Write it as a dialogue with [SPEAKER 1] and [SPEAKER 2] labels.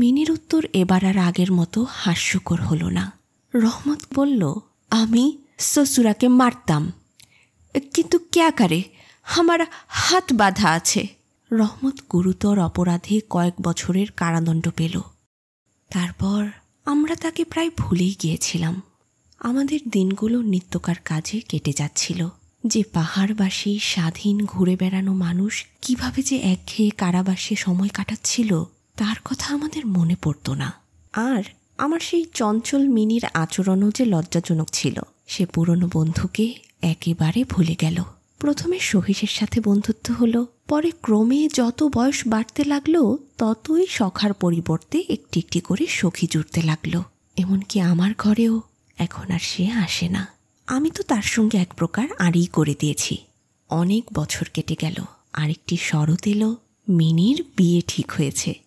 [SPEAKER 1] মিনির উত্তর এবার আর আগের মতো হাস্যকর হলো না। রহমত বলল, আমি শ্বশুরাকে মারতাম, কিন্তু ক্যা করে, আমার হাত বাঁধা আছে। রহমত গুরুতর অপরাধে কয়েক বছরের কারাদণ্ড পেল। তারপর আমরা তাকে প্রায় ভুলেই গিয়েছিলাম। আমাদের দিনগুলো নিত্যকার কাজে কেটে যাচ্ছিল। যে পাহাড়বাসী স্বাধীন ঘুরে বেড়ানো মানুষ কিভাবে যে একঘেয়ে কারাবাসে সময় কাটাচ্ছিল তার কথা আমাদের মনে পড়ত না। আর আমার সেই চঞ্চল মিনির আচরণও যে লজ্জাজনক ছিল। সে পুরনো বন্ধুকে একেবারে ভুলে গেল। প্রথমে সহিসের সাথে বন্ধুত্ব হলো, পরে ক্রমে যত বয়স বাড়তে লাগলো ততই সখার পরিবর্তে একটি একটি করে সখী জুড়তে লাগলো। এমনকি আমার ঘরেও এখন আর সে আসে না। আমি তো তার সঙ্গে এক প্রকার আড়ি করে দিয়েছি। অনেক বছর কেটে গেল, আরেকটি শরৎ এলো, মিনির বিয়ে ঠিক হয়েছে।